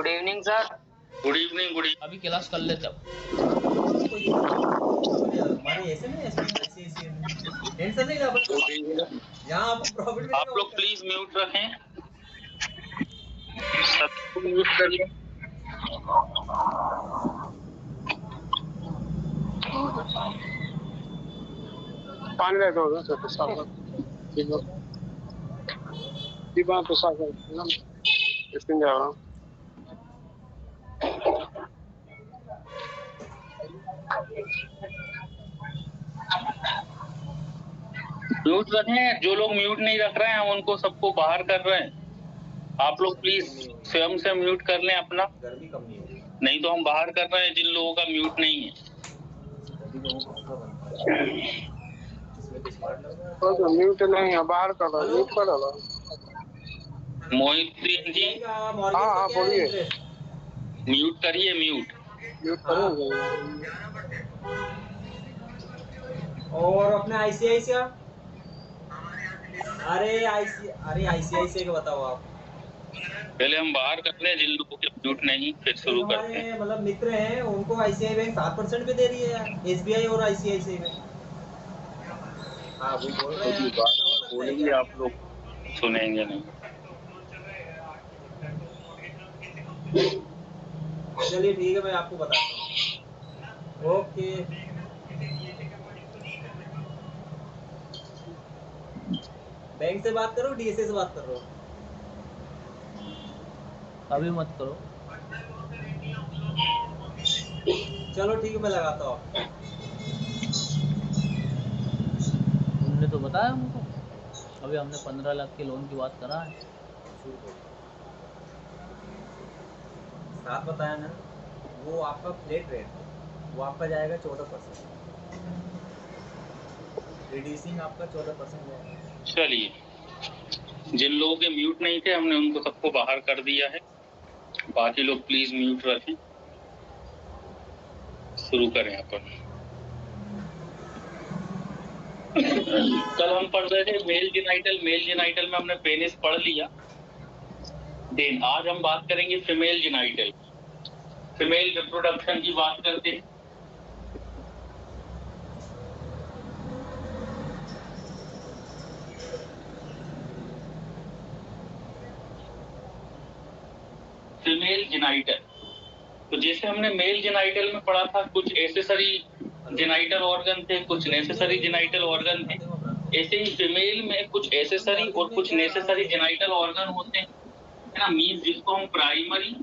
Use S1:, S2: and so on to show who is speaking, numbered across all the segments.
S1: Good evening sir.
S2: Good evening.
S3: अभी class कर लेते अब।
S4: हमारे ऐसे नहीं ऐसे टेंशन नहीं ना यहाँ आपको प्रॉफिट मिलेगा।
S2: आप लोग प्लीज म्यूट रखें, सबको म्यूट करिए।
S5: पानी ले दो तो पेशाब दीवार पेशाब ना इसमें जा रहा
S2: म्यूट रखें, जो लोग म्यूट नहीं रख रहे हैं हम उनको सबको बाहर कर रहे हैं। आप लोग प्लीज स्वयं से म्यूट कर लें अपना,
S4: गर्मी कम नहीं होगी,
S2: नहीं तो हम बाहर कर रहे हैं जिन लोगों का म्यूट नहीं है।
S5: तो म्यूट नहीं है, बाहर कर दो, म्यूट कर दो।
S2: मोहित जी
S5: हाँ बोलिए।
S2: म्यूट करिए, म्यूट
S5: करोगे।
S4: और अपने आईसीआईसीआई आईसीआईसीआई का बताओ आप।
S2: पहले हम बाहर करते हैं जिन लोगों के म्यूट नहीं, फिर शुरू करते हैं।
S4: मतलब मित्र हैं उनको आईसीआई बैंक 7% पे दे रही है यार, एसबीआई और आईसीआईसीआई बैंक। हाँ वो बोल रहे हैं
S2: बोलेंगे, आप लोग सुनेंगे नहीं।
S4: चलिए ठीक है, मैं आपको बताता हूँ। ओके बैंक से बात करो, डीएसए से बात कर रहा हूँ।
S3: अभी मत करो,
S4: चलो ठीक है, मैं लगाता हूँ।
S3: तुमने तो बताया हमको, अभी हमने 15 लाख के लोन की बात करा है।
S4: साथ बताया ना, वो आपका फ्लैट रेट, वो आपका जाएगा 14%, रिड्यूसिंग आपका 14% जाएगा।
S2: चलिए, जिन लोगों के म्यूट नहीं थे हमने उनको सबको बाहर कर दिया है, बाकी लोग प्लीज म्यूट रखें। शुरू करें अपन। कल हम पढ़ रहे थे मेल जेनाइटल, मेल जेनाइटल में हमने पेनिस पढ़ लिया। देन आज हम बात करेंगे फीमेल जेनाइटल, फीमेल रिप्रोडक्शन की बात करते हैं। फीमेल जेनाइटल, तो जैसे हमने मेल जेनाइटल में पढ़ा था, कुछ एसेसरी जेनाइटल ऑर्गन थे, कुछ नेसेसरी जेनाइटल ऑर्गन थे। ऐसे ही फीमेल में कुछ एसेसरी और कुछ नेसेसरी जेनाइटल ऑर्गन होते हैं, है ना। मींस जिसको हम प्राइमरी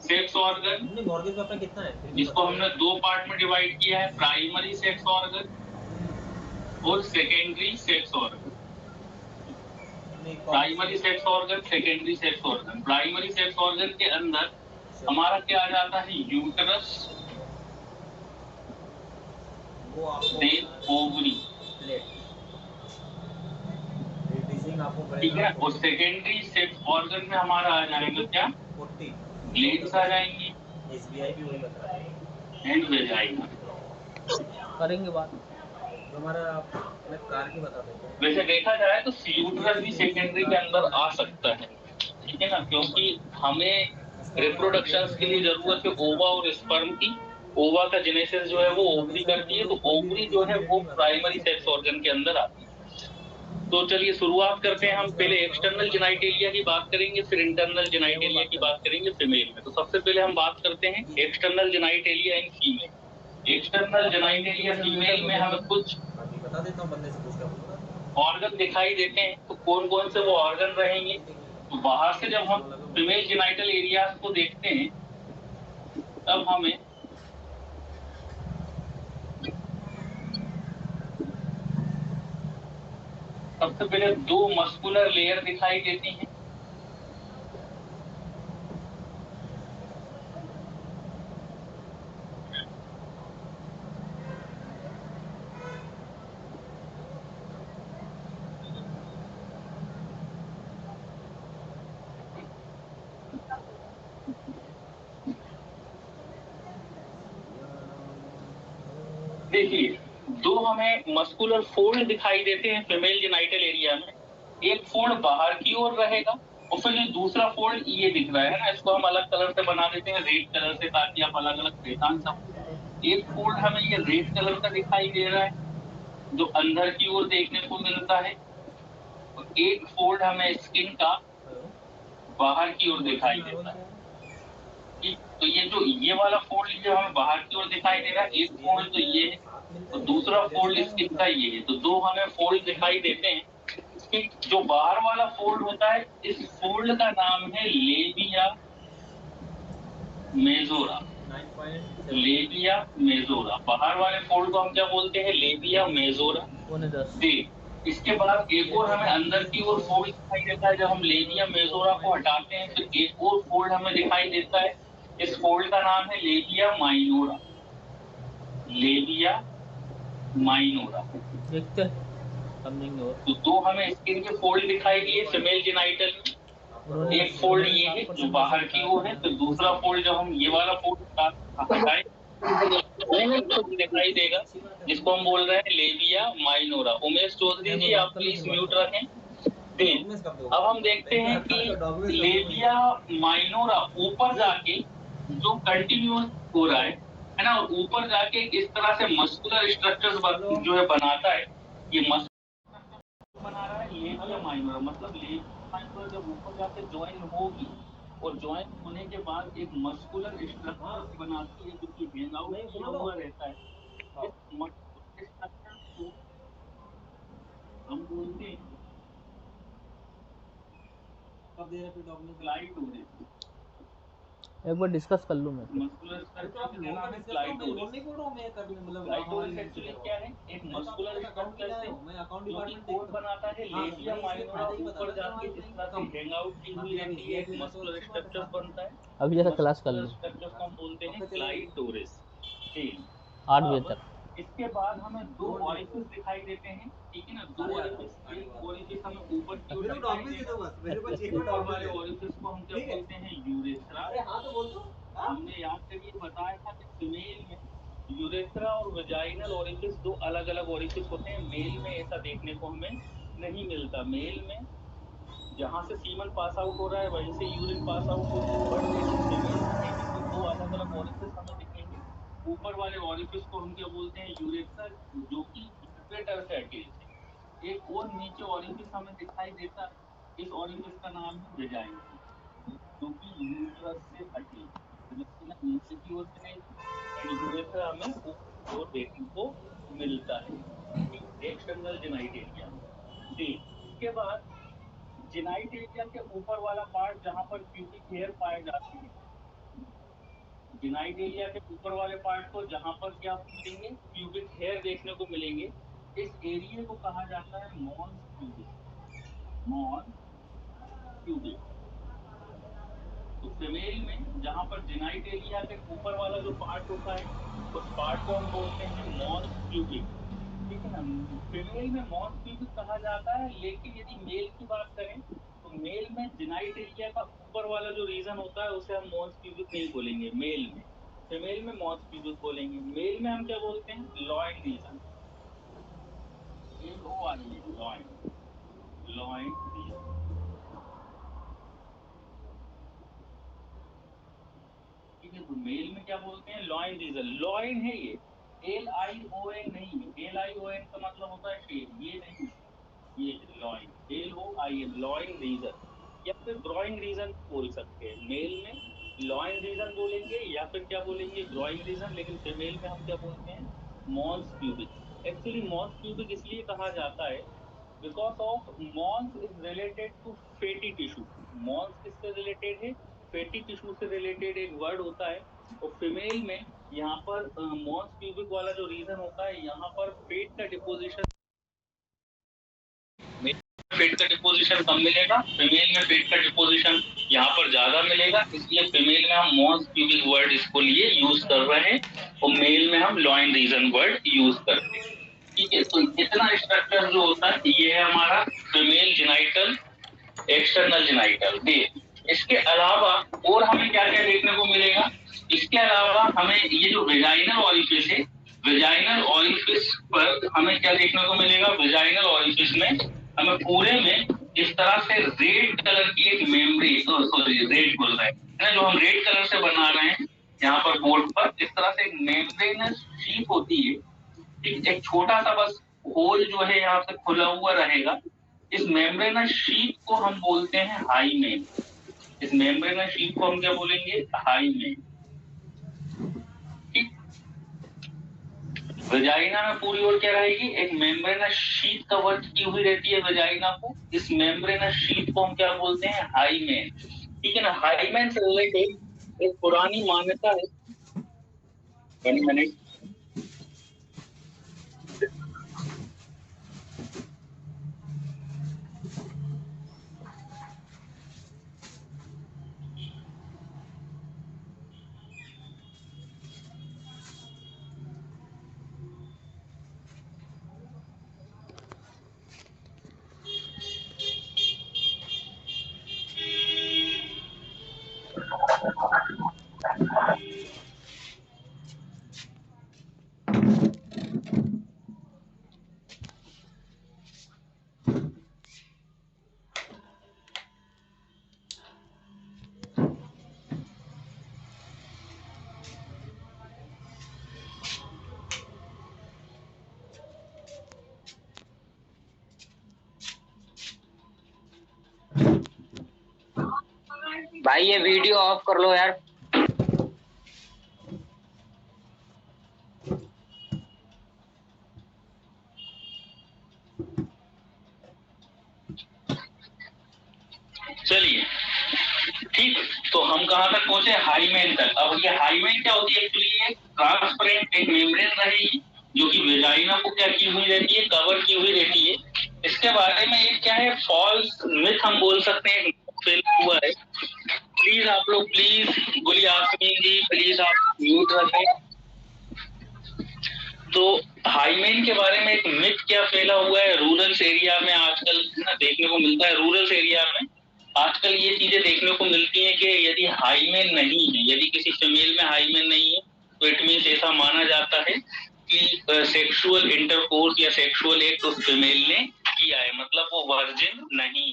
S2: सेक्स ऑर्गन,
S4: मॉर्गेज आपका कितना है,
S2: जिसको हमने दो पार्ट में डिवाइड किया है, प्राइमरी सेक्स ऑर्गन और secondary sex organ. Primary sex organ, secondary sex organ. Primary sex organ के अंदर हमारा क्या आ जाता है, यूटरस, देन ओवरी, ठीक है। और सेकेंडरी सेक्स ऑर्गन में हमारा आ जाएगा क्या, ग्लैंड्स आ जाएंगे,
S4: एसबीआई भी वही बता रहा है,
S2: एंड वेजाइना।
S3: करेंगे बात।
S4: हमारा मैं कार की बता देता हूँ।
S2: वैसे देखा जाए तो यूटरस भी सेकेंडरी के अंदर आ सकता है, ठीक है ना, क्योंकि हमें रिप्रोडक्शन के लिए जरूरत है ओवा और स्पर्म की। ओवा का जेनेसिस जो है वो ओवरी करती है, तो ओवरी जो है वो प्राइमरी सेक्स ऑर्गन के अंदर आती है। तो चलिए शुरुआत करते हैं। हम पहले एक्सटर्नल जेनाइटेलिया की बात करेंगे, फिर इंटरनल जेनाइटेलिया की बात करेंगे फीमेल में। तो सबसे पहले हम बात करते हैं external genitalia in female. External genitalia female में हमें कुछ
S4: बता देता हूँ, बंदे से पूछ कर
S2: ऑर्गन दिखाई देते हैं। तो कौन कौन से वो ऑर्गन रहेंगे, तो बाहर से जब हम फीमेल जेनाइटल एरियाज को देखते हैं तब हमें सबसे पहले दो मस्कुलर लेयर दिखाई देती हैं। देखिए, दो हमें मस्कुलर फोल्ड दिखाई देते हैं फीमेल जेनाइटल एरिया में। एक फोल्ड बाहर की ओर रहेगा और फिर ये दूसरा फोल्ड ये दिख रहा है ना, इसको हम अलग कलर से बना देते हैं, रेड कलर से, ताकि आप अलग अलग पहचान सको। एक फोल्ड हमें ये रेड कलर का दिखाई दे रहा है जो अंदर की ओर देखने को मिलता है, और एक फोल्ड हमें स्किन का बाहर की ओर दिखाई देता है। ठीक, तो ये जो ये वाला फोल्ड जो हमें बाहर की ओर दिखाई दे रहा है, एक फोल्ड तो ये है और दूसरा फोल्ड स्किन का ये है, तो दो हमें फोल्ड दिखाई देते हैं। जो बाहर वाला फोल्ड होता है, इस फोल्ड का नाम है लेबिया मेजोरा। लेबिया मेजोरा, बाहर वाले फोल्ड को हम क्या बोलते हैं? Labia majora. इसके बाद एक और हमें अंदर की ओर फोल्ड दिखाई देता है। जब हम लेबिया मेजोरा को हटाते हैं तो एक और फोल्ड हमें दिखाई देता है, इस फोल्ड का नाम है लेबिया माइनोरा। लेबिया माइनोरा,
S3: देखते हैं समझेंगे। और
S2: तो दो हमें स्किन के फोल्ड दिखाई दिए फीमेल जेनाइटल में। एक फोल्ड ये है जो बाहर की ओर है, तो दूसरा फोल्ड जब हम ये वाला फोल्ड हटाएं तो दिखाई देगा, जिसको हम बोल रहे हैं लेबिया माइनोरा। उमेश चौधरी जी आप प्लीज म्यूट रखें। अब हम देखते हैं कि लेबिया माइनोरा ऊपर जाके जो कंटिन्यूअस हो रहा है ना, और ऊपर जाके इस तरह से मस्कुलर स्ट्रक्चर्स जो है बनाता है, ये मस्कुलर बना रहा है लेबिया माइनोरा। मतलब लेबिया माइनोरा जब ऊपर जाके ज्वाइन होगी और ज्वाइन होने के बाद एक मस्कुलर स्ट्रक्चर बनाती है जो कि हैंग आउट किया हुआ रहता है। इस मस्कुलर स्ट्रक्चर को हम बोलते हैं स्लाइड हो रही है।
S3: एक बार डिस्कस कर लूं मैं।
S2: मस्कुलर स्ट्रक्चर का नाम है ग्लाइकोलिस। एक्चुअली क्या है? एक मस्कुलर स्ट्रक्चर से जो कि कोर बनाता है लेबिया माइनोरा, ऊपर जाके इस तरह से हैंग आउट की हुई रहती है, एक मस्कुलर स्ट्रक्चर बनता है।
S3: अभी जैसा क्लास कर लो,
S2: स्ट्रक्चर को हम बोलते हैं क्लाइटोरिस।
S3: 8 बजे तक।
S2: इसके बाद हमें दो ओरिफिस दिखाई देते हैं, ठीक है ना? दो ओरिफिस, एक ओरिफिस हमें ऊपर की ओर दिखाई देगा, ऊपर वाले ओरिफिस को हम क्या बोलते हैं? यूरेथ्रा। हमने याद करिए बताया था कि फीमेल में यूरेथ्रा और वेजाइनल ओरिफिस दो अलग अलग ओरिफिस होते हैं। मेल में ऐसा देखने को हमें नहीं मिलता। मेल में जहाँ से सीमन पास आउट हो रहा है वहीं से यूरिन पास आउट होती है, बट लेकिन फीमेल में देखें तो दो अलग अलग ओरिफिस हमें दिखेंगे। ऊपर वाले ओरिफिस को हम क्या बोलते हैं? यूरेथ्रा, जो कि यूरेटर से अटैच है। एक और नीचे ओरिफिस हमें दिखाई देता है, इस ओरिफिस का नाम है वेजाइना, जो कि यूट्रस से अटैच है। नीचे की ओर से यूरेथ्रा हमें ऊपर की ओर देखने को मिलता है एक्सटर्नल जेनाइट एरिया। इसके बाद जेनाइट एरिया के ऊपर वाला पार्ट जहाँ पर प्यूबिक हेयर पाए जाते हैं, जेनाइट एरिया के ऊपर वाले पार्ट को जहाँ पर क्या मिलेंगे? प्यूबिक हेयर देखने को मिलेंगे। इस एरिया को कहा जाता है मॉन्स प्यूबिक। Mons pubic. तो फीमेल में जहाँ पर जेनाइट एरिया के ऊपर वाला जो पार्ट होता है, उस पार्ट को हम बोलते हैं मॉन्स प्यूबिक, ठीक है ना? फीमेल में मॉन्स प्यूबिक कहा जाता है, लेकिन यदि मेल की बात करें तो मेल में जेनाइट एरिया का ऊपर वाला जो रीजन होता है उसे हम मॉन्स प्यूबिक नहीं बोलेंगे मेल में। फीमेल में मॉन्स प्यूबिक बोलेंगे। मेल में हम क्या बोलते हैं? Loin region. Loin, loin region, ठीक है? तो मेल में क्या बोलते हैं? Loin region. लॉइन है ये, LION नहीं है। LION का मतलब होता है शेर, ये नहीं, ये लॉइन, LOIN, लॉइन रीजन, या फिर ग्रोइंग रीजन बोल सकते हैं। मेल में लॉइन रीजन बोलेंगे या फिर क्या बोलेंगे? Growing reason. लेकिन फीमेल में हम क्या बोलते हैं? Mons pubic. Actually mons pubic इसलिए कहा जाता है because of mons is related to fatty tissue. Mons किससे रिलेटेड है? फैटी टिश्यू से रिलेटेड एक वर्ड होता है। और फीमेल में यहाँ पर मॉन्स प्यूबिक वाला जो रीजन होता है, यहाँ पर फेट का डिपोजिशन, फेट का डिपोजिशन कम मिलेगा, फीमेल में फेट का डिपोजिशन यहाँ पर ज्यादा मिलेगा। इसलिए फीमेल में हम मॉन्स प्यूबिक वर्ड इसको लिए यूज कर रहे हैं और मेल में हम लॉइन रीजन वर्ड यूज करते हैं, ठीक है? तो इतना स्ट्रक्चर जो होता है ये है हमारा फीमेल जेनाइटल, एक्सटर्नल जेनाइटल। इसके अलावा और हमें क्या क्या देखने को मिलेगा? इसके अलावा हमें ये जो वेजाइनल ओरिफिस है, वेजाइनल ओरिफिस पर हमें क्या देखने को मिलेगा? वेजाइनल ओरिफिस में हमें पूरे में इस तरह से रेड कलर की एक मेमोरी, सॉरी रेड बोल रहे हैं, जो हम रेड कलर से बना रहे हैं यहाँ पर बोर्ड पर, इस तरह से एक मेम्ब्रेनस शीट होती है। एक छोटा सा बस होल जो है यहाँ से खुला हुआ रहेगा। इस मेम्ब्रेनस शीट को हम बोलते हैं हाइमेन। इस मेम्ब्रेनस शीट को हम क्या बोलेंगे? हाइमेन। ठीक। वेजाइना में पूरी ओर क्या रहेगी? एक मेम्ब्रेनस शीट कवर की हुई रहती है वेजाइना को। इस मेम्ब्रेनस शीट को हम क्या बोलते हैं? हाइमेन। ठीक है ना। हाइमेन से रिलेटेड एक पुरानी मान्यता है। 1 मिनट।
S1: भाई ये वीडियो ऑफ कर लो यार।
S2: चलिए ठीक। तो हम कहां तक पहुंचे? हाइमेन तक। अब ये हाइमेन क्या होती है? एक्चुअली ये ट्रांसपेरेंट एक मेम्ब्रेन रहेगी जो कि वेजाइना को क्या की हुई रहती है? कवर की हुई रहती है। इसके बारे में एक क्या है? फॉल्स मिथ हम बोल सकते हैं, फैला हुआ है। प्लीज आप लोग, प्लीज गुली आसमीन जी प्लीज आप म्यूट रखें। तो हाइमेन के बारे में एक मिथ क्या फैला हुआ है रूरल एरिया में आजकल ना देखने को मिलता है। रूरल एरिया में आजकल ये चीजें देखने को मिलती हैं कि यदि हाइमेन नहीं है, यदि किसी फीमेल में हाइमेन नहीं है, तो इट मीन्स ऐसा माना जाता है कि सेक्सुअल इंटरकोर्स या सेक्सुअल एक्ट उस फीमेल ने किया है, मतलब वो वर्जिन नहीं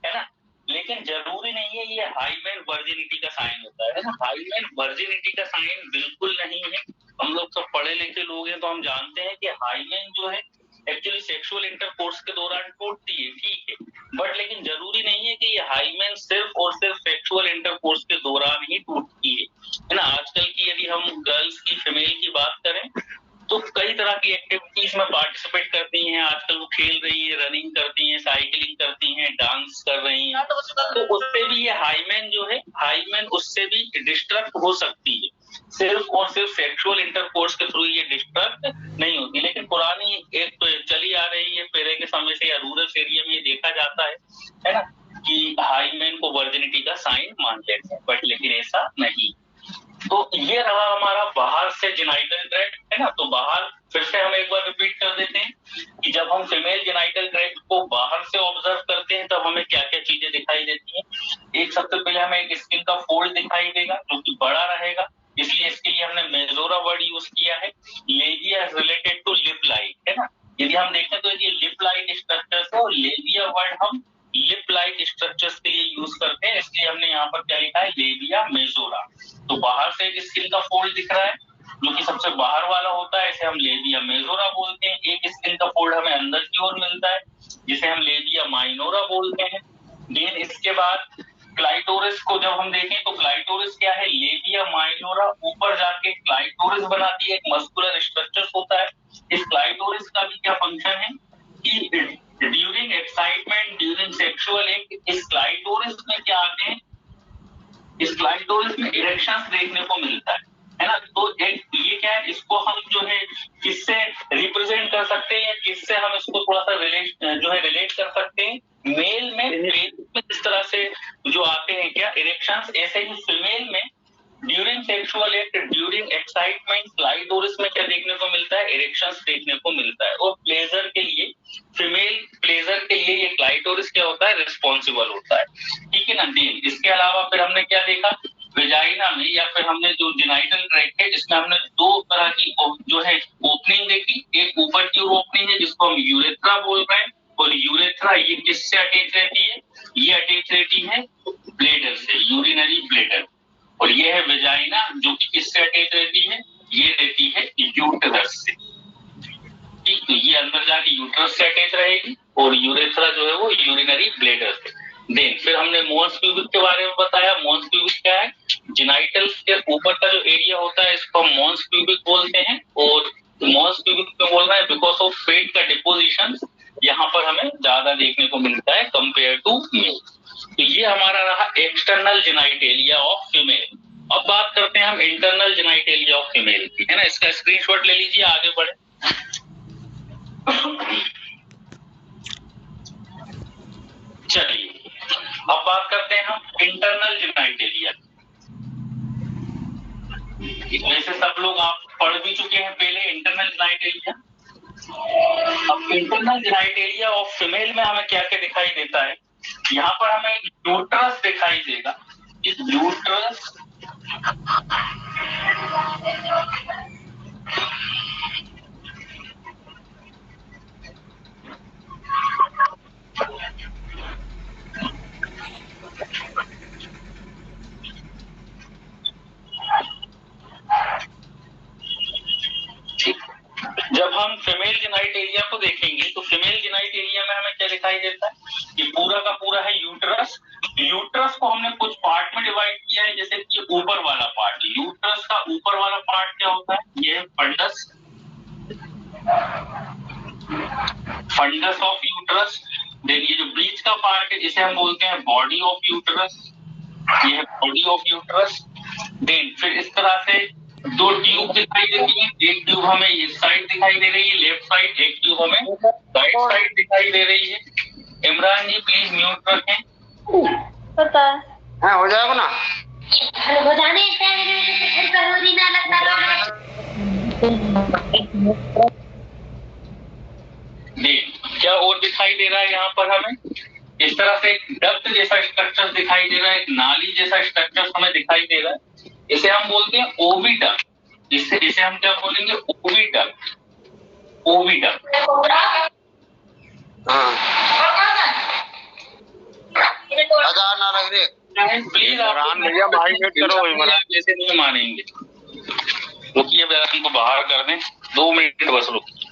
S2: है ना। लेकिन जरूरी नहीं है ये हाइमेन वर्जिनिटी का साइन होता है ना। हाइमेन वर्जिनिटी का साइन बिल्कुल नहीं है। हम लोग सब पढ़े लिखे लोग हैं तो हम जानते हैं कि हाइमेन जो है एक्चुअली सेक्सुअल इंटरकोर्स के दौरान टूटती है, ठीक है, बट लेकिन जरूरी नहीं है कि ये हाइमेन सिर्फ और सिर्फ सेक्सुअल इंटरकोर्स के दौरान ही टूटती है ना। आजकल की यदि हम गर्ल्स की, फीमेल की बात करें तो कई तरह की एक्टिविटीज में पार्टिसिपेट करती हैं। आजकल वो खेल रही है, रनिंग करती हैं, साइकिलिंग करती हैं, डांस कर रही हैं, तो उससे भी ये हाइमेन जो है, हाइमेन उससे भी डिस्ट्रक्ट हो सकती है। सिर्फ और सिर्फ सेक्सुअल इंटरकोर्स के थ्रू ये डिस्ट्रक्ट नहीं होती। लेकिन पुरानी एक तो चली आ रही है पहले के समय से, या रूरल एरिया में ये देखा जाता है ना, कि हाइमेन को वर्जिनिटी का साइन मान लेते हैं, बट लेकिन ऐसा नहीं। तो ये रहा हमारा बाहर से जेनाइटल ट्रैक्ट, है ना। तो बाहर फिर से हम एक बार रिपीट कर देते हैं कि जब हम फीमेल जेनाइटल ट्रैक्ट को बाहर से ऑब्जर्व करते हैं तब हमें क्या क्या चीजें दिखाई देती हैं। एक सबसे पहले हमें एक स्किन का फोल्ड दिखाई देगा जो कि बड़ा रहेगा, इसलिए इसके लिए हमने मेजोरा वर्ड यूज किया है। Labia related to lip like, है ना। यदि हम देखें तो ये लिप लाइट स्ट्रक्चर्स है और लेबिया वर्ड हम लिप लाइट स्ट्रक्चर्स के लिए यूज करते हैं, इसलिए हमने यहाँ पर क्या लिखा है? Labia majora. तो बाहर से एक स्किन का फोल्ड दिख रहा है जो कि सबसे बाहर वाला होता है, इसे हम लेबिया मेजोरा बोलते हैं। एक स्किन का फोल्ड हमें अंदर की ओर मिलता है जिसे हम लेबिया माइनोरा बोलते हैं। देन इसके बाद क्लाइटोरिस को जब हम देखें तो क्लाइटोरिस क्या है? लेबिया माइनोरा ऊपर जाके क्लाइटोरिस बनाती है, एक मस्कुलर स्ट्रक्चर होता है। इस क्लाइटोरिस का भी क्या फंक्शन है कि during excitement, during sexual act, इस क्लाइटोरिस में क्या आते हैं? इस क्लाइटोरिस में इरेक्शंस देखने को मिलता है ना। तो एक ये क्या है, इसको हम जो है किससे रिप्रेजेंट कर सकते हैं, किससे हम इसको थोड़ा सा रिलेट कर सकते हैं? मेल में इस तरह से जो आते हैं क्या इरेक्शंस, ऐसे ही फीमेल में during sexual act, during excitement, clitoris में क्या देखने को मिलता है? इरेक्शंस देखने को मिलता है। और प्लेजर के लिए, फीमेल प्लेजर के लिए ये क्लाइटोरिस क्या होता है? रिस्पॉन्सिबल होता है, ठीक है ना। देन इसके अलावा फिर हमने क्या देखा? वेजाइना में या फिर हमने जो जेनाइटल ट्रैक्ट है जिसमें हमने दो तरह की जो है ओपनिंग देखी। एक ऊपर की ओपनिंग है जिसको हम यूरेथ्रा बोल रहे हैं, और यूरेथ्रा ये किससे अटैच रहती है? ये अटैच रहती है ब्लेडर से, यूरिनरी ब्लेडर। और ये है वेजाइना जो कि किससे अटैच रहती है? ये रहती है यूटरस से। ठीक, तो ये अंदर जाके यूटरस से अटैच रहेगी और यूरेथ्रा जो है वो यूरिनरी ब्लेडर से। देन फिर हमने मोन्स प्यूबिक के बारे में बताया। मोन्स प्यूबिक क्या है? जिनाइटल्स के ऊपर का जो एरिया होता है इसको हम मोन्स प्यूबिक बोलते हैं। और मोन्स प्यूबिक में बोल रहा है बिकॉज ऑफ फेट का डिपोजिशन यहाँ पर हमें ज्यादा देखने को मिलता है कंपेयर टू मेल। तो ये हमारा रहा एक्सटर्नल जेनाइटेलिया ऑफ फीमेल। अब बात करते हैं हम इंटरनल जेनाइटेलिया ऑफ फीमेल की, है ना। इसका स्क्रीनशॉट ले लीजिए, आगे बढ़े। चलिए अब बात करते हैं हम इंटरनल जेनाइटेलिया। वैसे सब लोग आप पढ़ भी चुके हैं पहले इंटरनल जेनाइटेलिया। अब इंटरनल जेनाइटेलिया ऑफ फीमेल में हमें क्या क्या दिखाई देता है? यहाँ पर हमें यूट्रस दिखाई देगा। इस यूट्रस जब हम फीमेल जेनाइटेलिया को देखेंगे तो फीमेल जेनाइटेलिया में हमें क्या दिखाई देता है? ये पूरा का पूरा है यूट्रस। यूट्रस को हमने कुछ पार्ट में डिवाइड किया है, जैसे कि ऊपर वाला पार्ट। यूट्रस का ऊपर वाला पार्ट क्या होता है? ये है fundus, fundus of uterus. Then ये जो बीच का पार्ट है इसे हम बोलते हैं बॉडी ऑफ यूट्रस। ये है बॉडी ऑफ यूट्रस। देन फिर इस तरह से दो ट्यूब दिखाई देती है। एक ट्यूब हमें इस साइड दिखाई दे रही है लेफ्ट साइड, एक ट्यूब हमें राइट साइड दिखाई दे रही है। इमरान जी प्लीज म्यूट रखें।
S6: पता
S5: हाँ हो जाएगा ना।
S6: हो जाने ना लगता।
S2: क्या और दिखाई दे रहा है यहाँ पर हमें? इस तरह से एक डक्ट जैसा स्ट्रक्चर दिखाई दे रहा है, एक नाली जैसा स्ट्रक्चर हमें दिखाई दे रहा है। इसे हम बोलते हैं ओविडक्ट। इसे हम क्या बोलेंगे? ओविडक्ट। ओविडक्ट।
S5: हजार ना लग रही।
S2: प्लीज
S5: इमरान भैया भाई वेट करो। इमरान
S2: जैसे नहीं मानेंगे, रुकिए इमरान को बाहर कर दें, 2 मिनट बस रुकिए।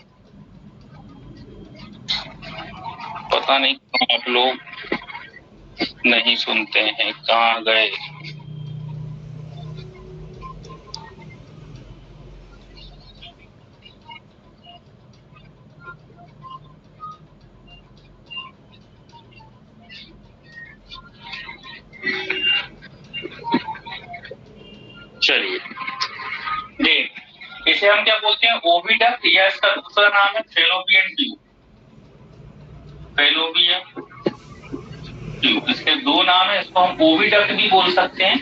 S2: पता नहीं आप लोग नहीं सुनते हैं, कहाँ गए? चलिए देख, इसे हम क्या बोलते हैं? ओविडक्ट, या इसका दूसरा नाम है फेलोपियन ट्यूब। फेलोपियन ट्यूब, इसके 2 नाम है। इसको हम ओविडक्ट भी बोल सकते हैं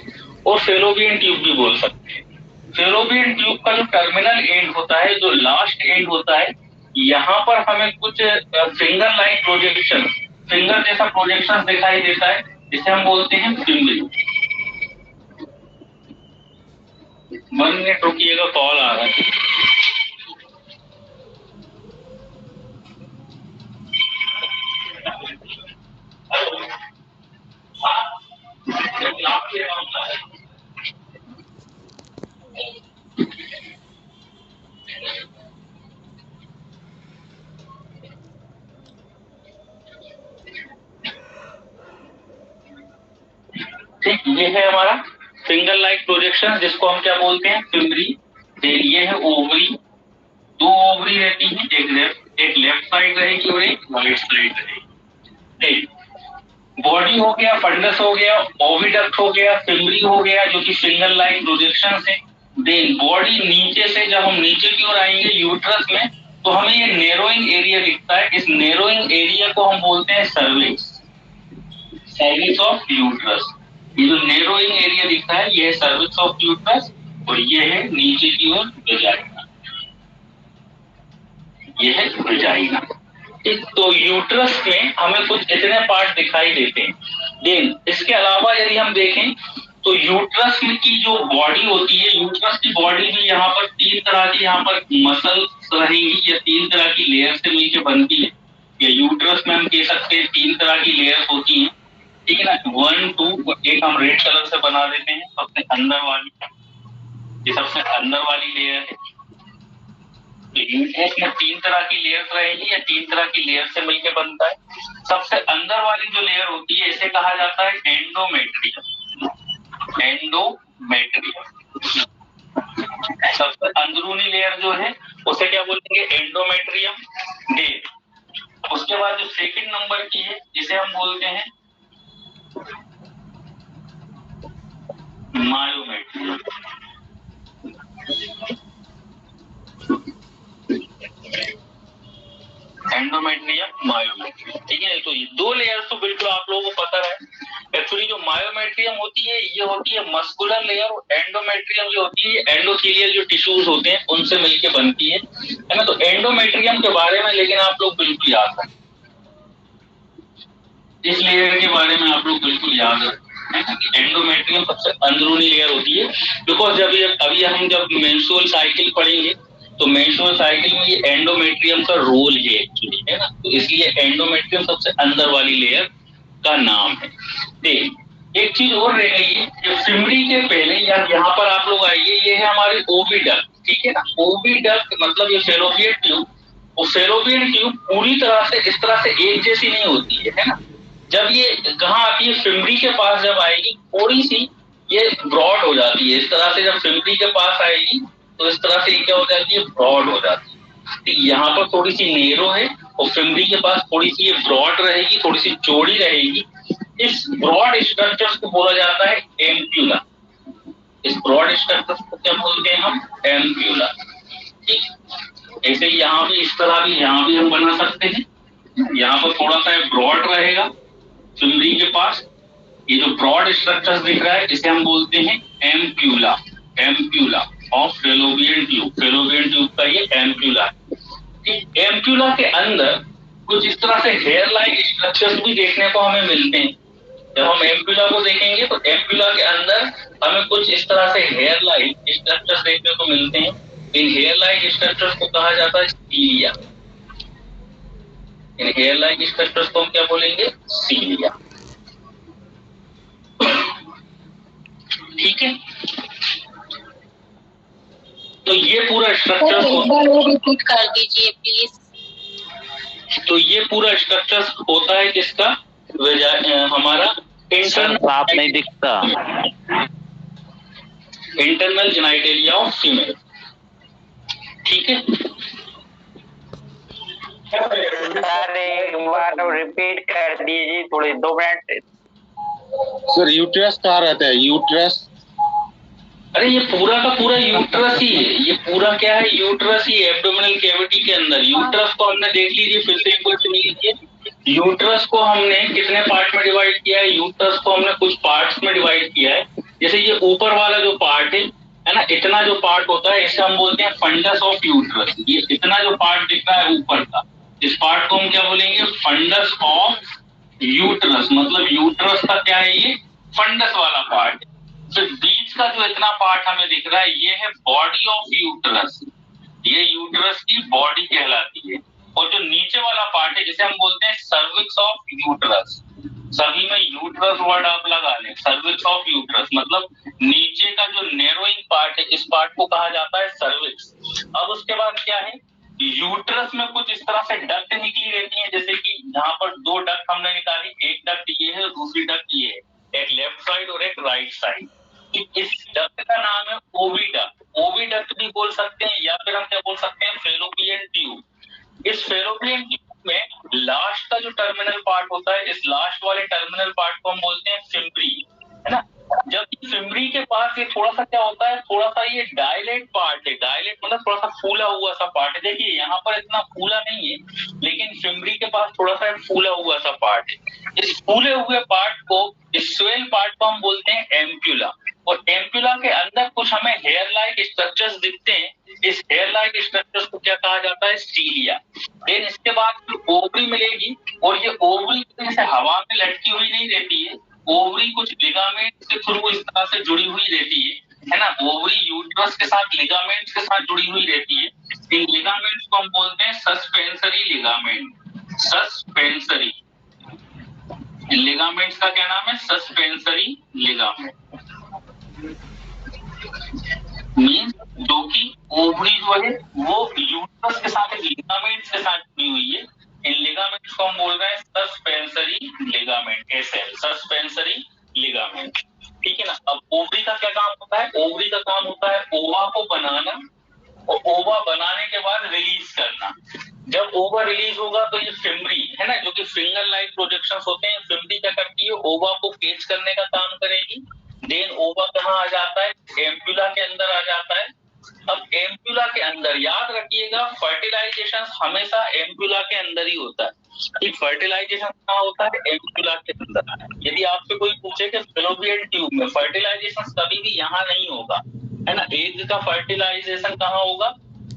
S2: और फेलोपियन ट्यूब भी बोल सकते हैं। फेलोपियन ट्यूब का जो टर्मिनल एंड होता है, जो लास्ट एंड होता है, यहाँ पर हमें कुछ फिंगर लाइक प्रोजेक्शन, फिंगर जैसा प्रोजेक्शन दिखाई देता है, जिसे हम बोलते हैं फिंगरी। 1 मिनट रुकिएगा, कॉल आ रहा है। ठीक, ये है हमारा फिंगर लाइक प्रोजेक्शन, जिसको हम क्या बोलते हैं? फिंगरी। ये है ओवरी। 2 ओवरी रहती है, एक लेफ्ट साइड रहेगी और एक राइट साइड रहेगी। बॉडी हो गया, फंडस हो गया, ओविडक्ट हो गया, फिंगरी हो गया, जो कि फिंगर लाइक प्रोजेक्शन है। देन बॉडी नीचे से जब हम नीचे की ओर आएंगे यूट्रस में, तो हमें ये नेरोइंग एरिया दिखता है। इस नेरोइंग एरिया को हम बोलते हैं सर्विक्स, सर्विक्स ऑफ यूट्रस। ये जो नेरोइंग एरिया दिखता है ये है सर्विक्स ऑफ यूट्रस, और ये है नीचे की ओर वेजाइना। ये है वेजाइना। तो यूट्रस में हमें कुछ इतने पार्ट दिखाई देते हैं। देन इसके अलावा यदि हम देखें तो यूट्रस की जो बॉडी होती है, यूट्रस की बॉडी भी यहाँ पर 3 तरह की यहाँ पर मसल्स रहेंगी, या 3 तरह की लेयर से मिलकर बनती है। या यूट्रस में हम कह सकते हैं 3 तरह की लेयर्स होती हैं, ठीक है ना। 1 2 एक हम रेड कलर से बना देते हैं सबसे अंदर वाली, ये सबसे अंदर वाली लेयर है। तो यूट्रस में 3 तरह की लेयर्स रहेगी या 3 तरह की लेयर से मिलकर बनता है। सबसे अंदर वाली जो लेयर होती है इसे कहा जाता है एंडोमेट्रियम। एंडोमेट्रियम सबसे अंदरूनी लेयर जो है उसे क्या बोलेंगे, एंडोमेट्रियम डे। उसके बाद जो सेकंड नंबर की है जिसे हम बोलते हैं मायोमेट्रियम। एंडोमेट्रियम मायोमेट्रियम, ठीक है। तो ये 2 लेयर्स तो बिल्कुल आप लोगों को पता है। एक्चुअली जो मायोमेट्रियम होती है ये होती है मस्कुलर लेयर, और एंडोमेट्रियम जो होती है एंडोथेलियल जो टिश्यूज होते हैं उनसे मिलके बनती है ना। तो एंडोमेट्रियम के बारे में लेकिन आप लोग बिल्कुल याद रखें, इस लेयर के बारे में आप लोग बिल्कुल याद रखें। एंडोमेट्रियम सबसे अंदरूनी लेयर होती है, बिकॉज अभी हम जब मेंस्ट्रुअल साइकिल पढ़ेंगे तो मेंस्ट्रुअल साइकिल में ये एंडोमेट्रियम का रोल है एक्चुअली, है ना। तो इसलिए एंडोमेट्रियम सबसे अंदर वाली लेयर का नाम है। देख एक चीज और रह गई है, जो सिमरी के पहले या यहाँ पर आप लोग आइए, ये है हमारी ओविडक्ट, ठीक है ना। ओविडक्ट मतलब ये फेलोपियन ट्यूब, वो फेलोपियन ट्यूब पूरी तरह से इस तरह से एक जैसी नहीं होती है ना। जब ये कहाँ आती है, फिमरी के पास जब आएगी थोड़ी सी ये ब्रॉड हो जाती है, इस तरह से जब फिमरी के पास आएगी तो इस तरह से क्या हो जाती है, ब्रॉड हो जाती है। यहाँ पर थोड़ी सी नेरो है और फिमरी के पास थोड़ी सी ये ब्रॉड रहेगी, थोड़ी सी चौड़ी रहेगी। इस ब्रॉड स्ट्रक्चर्स को बोला जाता है एम्प्यूला। इस ब्रॉड स्ट्रक्चर्स को क्या बोलते हैं हम, एम्प्यूला, ठीक। ऐसे ही यहाँ भी इस तरह भी यहाँ भी हम बना सकते हैं। यहाँ पर थोड़ा सा ब्रॉड रहेगा फिमरी के पास, ये जो ब्रॉड स्ट्रक्चर्स दिख रहा है इसे हम बोलते हैं ampulla. Ampulla of fallopian tube, fallopian tube का ये एम्प्यूला। एम्प्यूला के अंदर कुछ इस तरह से हेयर लाइक स्ट्रक्चर्स भी देखने को हमें मिलते हैं। जब हम एम्प्यूला को देखेंगे तो एम्प्यूला के अंदर हमें कुछ इस तरह से हेयर लाइक स्ट्रक्चर्स देखने को मिलते हैं। इन हेयर लाइक स्ट्रक्चर्स को कहा जाता है सीलिया। इन हेयर लाइक स्ट्रक्चर्स को हम क्या बोलेंगे, सीलिया, ठीक है। तो ये पूरा स्ट्रक्चर
S6: रिपीट कर दीजिए प्लीज।
S2: तो ये पूरा स्ट्रक्चर होता है किसका, हमारा
S1: साफ नहीं दिखता,
S2: इंटरनल जेनिटलिया ऑफ फीमेल, ठीक है।
S1: सर एक बार रिपीट कर दीजिए, थोड़ी 2 मिनट।
S5: सर यूट्रस कहाँ रहता है, यूट्रस?
S2: अरे ये पूरा का पूरा यूट्रस ही है, ये पूरा क्या है, यूट्रस ही, एब्डोमिनल कैविटी के अंदर। यूट्रस को हमने देख लीजिए, फिर से एक बार सुन लीजिए। यूट्रस को हमने कितने पार्ट में डिवाइड किया है, यूट्रस को हमने कुछ पार्ट्स में डिवाइड किया है। जैसे ये ऊपर वाला जो पार्ट है ना, इतना जो पार्ट होता है इसे हम बोलते हैं फंडस ऑफ यूट्रस। ये इतना जो पार्ट दिख रहा है ऊपर का, इस पार्ट को हम क्या बोलेंगे, फंडस ऑफ यूट्रस। मतलब यूट्रस का क्या है, ये फंडस वाला पार्ट। तो बीच का जो इतना पार्ट हमें दिख रहा है ये है बॉडी ऑफ यूट्रस, ये यूट्रस की बॉडी कहलाती है। और जो नीचे वाला पार्ट है जिसे हम बोलते हैं सर्विक्स ऑफ यूट्रस। सभी में यूट्रस वर्ड आप लगा लें, सर्विक्स ऑफ यूट्रस मतलब नीचे का जो नैरोइंग पार्ट है, इस पार्ट को कहा जाता है सर्विक्स। अब उसके बाद क्या है, यूट्रस में कुछ इस तरह से डक्ट निकली रहती है, जैसे कि यहाँ पर 2 डक्ट हमने निकाली, एक डक्ट ये है, दूसरी डक्ट ये है, एक लेफ्ट साइड और एक राइट साइड। इस डक्ट का नाम है ओविडक्ट। ओविडक्ट भी बोल सकते हैं या फिर हम क्या बोल सकते हैं, फेलोपियन ट्यूब। इस फेलोपियन ट्यूब में लास्ट का जो टर्मिनल पार्ट होता है, इस लास्ट वाले टर्मिनल पार्ट को हम बोलते हैं फिमरी, है ना। जब फिमरी के पास ये थोड़ा सा क्या होता है, थोड़ा सा ये डायलेट पार्ट है। डायलेट मतलब थोड़ा सा फूला हुआ सा पार्ट है। देखिए यहाँ पर इतना फूला नहीं है, लेकिन फिमरी के पास थोड़ा सा फूला हुआ सा पार्ट है। इस फूले हुए पार्ट को, इस स्वेल पार्ट को हम बोलते हैं एम्प्यूला। और एम्प्यूला के अंदर कुछ हमें हेयर लाइक स्ट्रक्चर्स दिखते हैं। इस हेयर लाइक स्ट्रक्चर्स को क्या कहा जाता है, सीलिया। देन इसके बाद ओवरी मिलेगी, और ये ओवरी से हवा में लटकी हुई नहीं रहती है। ओवरी कुछ लिगामेंट के थ्रू इस तरह से जुड़ी हुई रहती है ना। ओवरी यूट्रस के साथ लिगामेंट्स के साथ जुड़ी हुई रहती है। इन लिगामेंट्स को हम बोलते हैं सस्पेंसरी लिगामेंट। सस्पेंसरी लिगामेंट्स का क्या नाम है? Suspensory ligament. मीन जो कि ओवरी जो है वो यूट्रस के साथ लिगामेंट्स के साथ जुड़ी हुई है। इन लिगामेंट्स को हम बोल रहे हैं सस्पेंसरी लिगामेंट, सस्पेंसरी लिगामेंट। ठीक है ना। अब ओवरी का क्या काम होता है? ओवरी का काम होता है ओवा को बनाना और ओवा बनाने के बाद रिलीज करना। जब ओवा रिलीज होगा तो ये फिम्बरी है ना, जो कि फिंगर लाइक प्रोजेक्शंस होते हैं, फिम्बरी क्या करती है? ओवा को केच करने का काम करेगी। देन ओवा कहाँ आ जाता है? एम्पुला के अंदर आ जाता है। अब एम्पुला के अंदर याद रखिएगा, फर्टिलाइजेशन हमेशा एम्पुला के अंदर ही होता है। फर्टिलाइजेशन कहाँ होता है? एम्पुला के अंदर। यदि आपसे कोई पूछे कि फेलोपियन ट्यूब में फर्टिलाइजेशन कभी भी यहाँ नहीं होगा, है ना, एग का फर्टिलाइजेशन कहाँ होगा?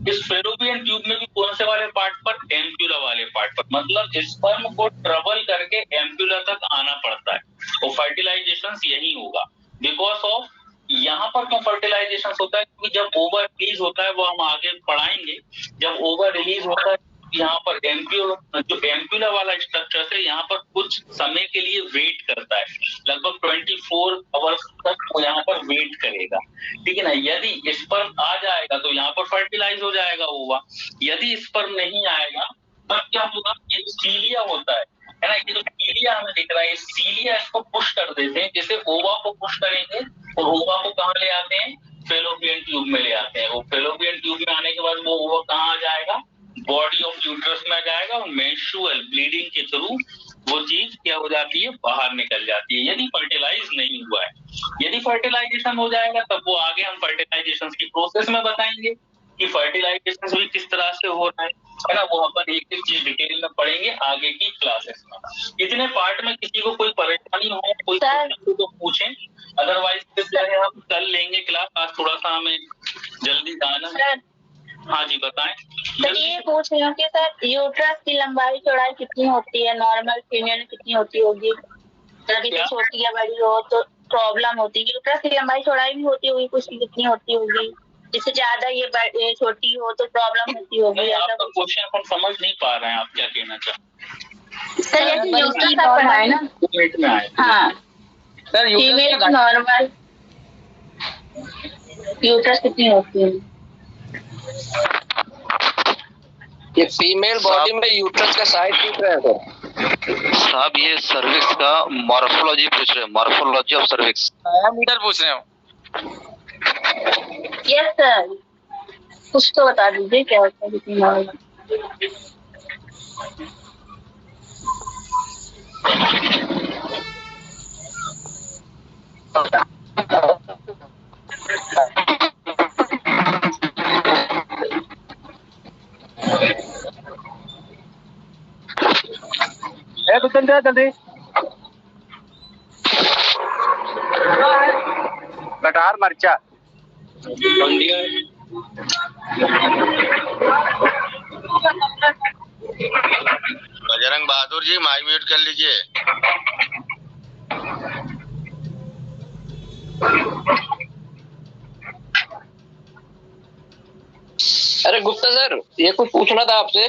S2: इस फेलोपियन ट्यूब में भी कौन से वाले पार्ट पर? एम्पुला वाले पार्ट पर। मतलब स्पर्म को ट्रेवल करके एम्पुला तक आना पड़ता है और फर्टिलाइजेशन यही होगा। बिकॉज ऑफ यहाँ पर क्यों फर्टिलाइजेशन होता है? क्योंकि जब ओवर रिलीज होता है, वो हम आगे पढ़ाएंगे, जब ओवर रिलीज होता है यहाँ पर एम्पुला वाला स्ट्रक्चर है, यहाँ पर कुछ समय के लिए वेट करता है, लगभग 24 आवर्स तक वो यहाँ पर वेट करेगा। ठीक है ना। यदि स्पर्म आ जाएगा तो यहाँ पर फर्टिलाइज हो जाएगा ओवा। यदि स्पर्म नहीं आएगा तब क्या होगा? ये सीलिया होता है ना, ये जो सीलिया हमें दिख रहा है, सीलिया इसको पुश कर देते हैं। जैसे ओवा को पुश करेंगे और ओवा को कहाँ ले आते हैं? फेलोपियन ट्यूब में ले आते हैं। वो फेलोपियन ट्यूब में आने के बाद वो ओवा कहाँ आ जाएगा? बॉडी ऑफ यूट्रस में आ जाएगा और मेंस्ट्रुअल ब्लीडिंग के थ्रू वो चीज क्या हो जाती है? बाहर निकल जाती है, यदि फर्टिलाइज नहीं हुआ है। यदि फर्टिलाइजेशन हो जाएगा तब वो आगे हम फर्टिलाइजेशन की प्रोसेस में बताएंगे कि फर्टिलाइजेशन भी किस तरह से हो रहा है ना। वो अपन एक एक चीज डिटेल में पढ़ेंगे आगे की क्लासेस में। इतने पार्ट में किसी को कोई परेशानी हो, कोई तो पूछें, अदरवाइज हम कल लेंगे क्लास। आज थोड़ा सा हमें जल्दी जाना है। हाँ जी बताएं।
S6: सर ये पूछ रही हूँ कि सर यूट्रस की लंबाई चौड़ाई कितनी होती है? नॉर्मल फीमेल कितनी होती होगी? यदि तो छोटी या बड़ी हो तो प्रॉब्लम होती है। यूट्रस की लंबाई चौड़ाई भी होती होगी कुछ, कितनी होती होगी? जिससे ज्यादा ये छोटी हो तो प्रॉब्लम होती होगी।
S2: आपका क्वेश्चन अपन समझ नहीं पा रहे हैं, आप क्या कहना चाहते हैं?
S6: सर जैसे यूट्रस का पढ़ा है ना, हाँ सर फीमेल की नॉर्मल यूट्रस कितनी होती है?
S7: ये फीमेल बॉडी में यूट्रस का साइज पूछ रहे हैं सर।
S8: साहब ये सर्विक्स का मॉर्फोलॉजी पूछ रहे हैं, मॉर्फोलॉजी ऑफ सर्विक्स।
S7: डायमीटर पूछ रहे हो?
S6: यस सर, कुछ तो बता दीजिए क्या होता है कितनी नॉर्मल?
S7: जल्दी कटार मरचा
S8: बजरंग बहादुर जी माइक म्यूट कर लीजिए।
S7: अरे गुप्ता सर, ये कुछ पूछना था आपसे।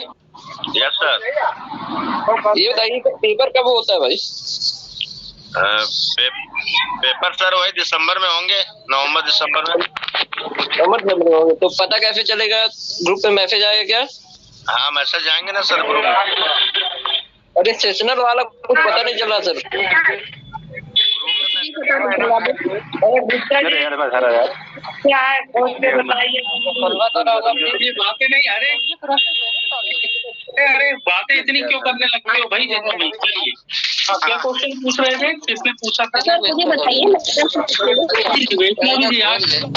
S8: Yes sir.
S7: ये बताइए पेपर कब होता है भाई?
S8: पेपर सर वही दिसंबर में होंगे, नवंबर दिसंबर में।
S7: नवंबर में होंगे तो पता कैसे चलेगा? ग्रुप पे मैसेज आएगा क्या?
S8: हाँ मैसेज आएंगे ना सर ग्रुप में।
S7: अरे सेशनल वाला कुछ पता नहीं चला सर।
S2: बातें नहीं, अरे बातें इतनी क्यों करने लगते हो भाई? चलिए क्या क्वेश्चन पूछ रहे थे? किसने पूछा था?
S6: सर मुझे बताइए।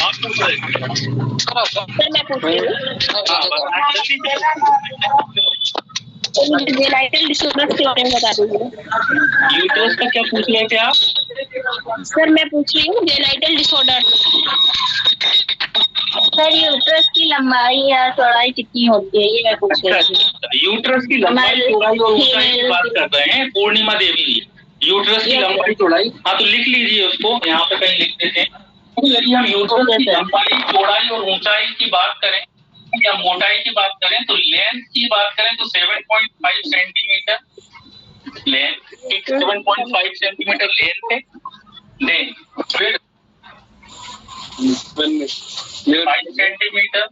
S2: आप पूछ रहे थे?
S6: सर मैं पूछ रही हूँ, मुझे जेनाइटल डिसऑर्डर के बारे में बता दीजिए।
S2: यूट्रस का क्या पूछ रहे थे आप?
S6: सर मैं पूछ रही हूँ जेनाइटल डिसऑर्डर। सर यूट्रस की लंबाई या चौड़ाई कितनी होती है, ये मैं पूछ रही हूँ।
S2: यूट्रस की लंबाई चौड़ाई और ऊंचाई की बात कर रहे हैं पूर्णिमा देवी जी। यूट्रस की लंबाई चौड़ाई, हाँ तो लिख लीजिए उसको, यहाँ पे कहीं लिख देते हैं। यदि हम यूट्रस की लंबाई चौड़ाई और ऊंचाई की बात करें या मोटाई की बात करें तो लेंथ की बात करें तो 7.5 सेंटीमीटर लेंथ, 7.5 सेंटीमीटर लेंथ है। देन फिर 5 सेंटीमीटर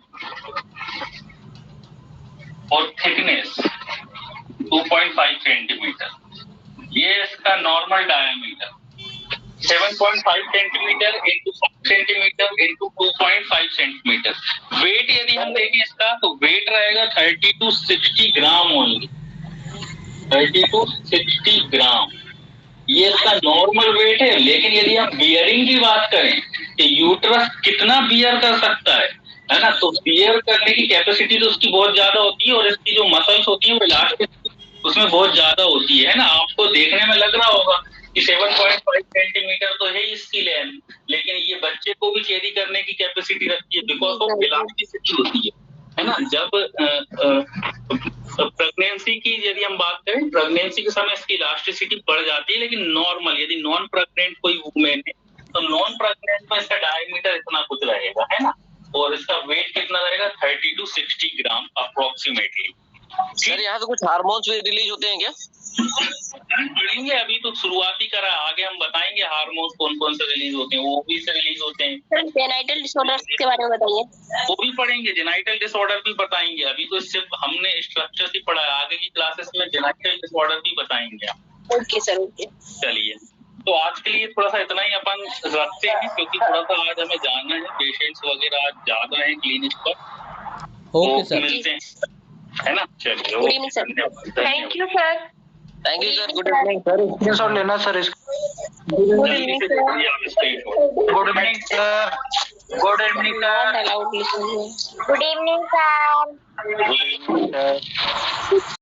S2: और थिकनेस 2.5 सेंटीमीटर। ये इसका normal diameter 7.5 centimetre into 5 centimetre into 2.5 centimetre. Weight यदि हम देखें इसका तो वेट रहेगा 30 to 60 ग्राम ओनली, 30 to 60 ग्राम ये इसका नॉर्मल वेट है। लेकिन यदि हम बियरिंग की बात करें कि यूट्रस कितना बियर कर सकता है ना, तो बियर करने की कैपेसिटी तो उसकी बहुत ज्यादा होती है और इसकी जो मसल्स होती है वो इलास्टिक उसमें बहुत ज्यादा होती है ना। आपको देखने में लग रहा होगा कि 7.5 सेंटीमीटर तो है इसकी लेंथ, लेकिन ये बच्चे को भी कैरी करने की कैपेसिटी रखती है बिकॉज ऑफ इलास्टिसिटी होती है ना। जब प्रेगनेंसी की यदि हम बात करें, प्रेगनेंसी के समय इसकी इलास्टिसिटी बढ़ जाती है, लेकिन नॉर्मल यदि नॉन प्रेग्नेंट कोई वुमेन है तो नॉन प्रेग्नेंट में इसका डायमीटर इतना कुछ रहेगा है ना, और इसका वेट कितना रहेगा 30 to 60 ग्राम अप्रोक्सीमेटली।
S7: सर यहाँ तो कुछ हार्मोन्स भी रिलीज होते हैं क्या?
S2: पढ़ेंगे, अभी तो शुरुआती करा, आगे हम बताएंगे हार्मोन्स कौन कौन से रिलीज होते हैं, वो भी से रिलीज होते हैं।
S6: जेनाइटल डिसऑर्डर्स के बारे में बताइए।
S2: वो भी पढ़ेंगे, जेनाइटल डिसऑर्डर भी बताएंगे। अभी तो इससे हमने स्ट्रक्चर ही पढ़ा है, आगे की क्लासेस में जेनाइटल डिसऑर्डर भी बताएंगे आप।
S6: Okay sir, okay.
S2: चलिए, तो आज के लिए थोड़ा सा इतना ही अपन रखते हैं, क्योंकि थोड़ा सा आज हमें जानना है, पेशेंट्स वगैरह आज ज्यादा है क्लिनिक पर।
S3: ओके सर,
S2: मिलते हैं है ना। चलिए,
S6: good evening sir. Thank you sir.
S7: Thank you sir, good evening sir.
S5: Screenshot लेना सर इसका।
S6: Good evening sir.
S1: Good evening sir. Good evening sir.
S6: Good evening sir.
S1: Good evening sir.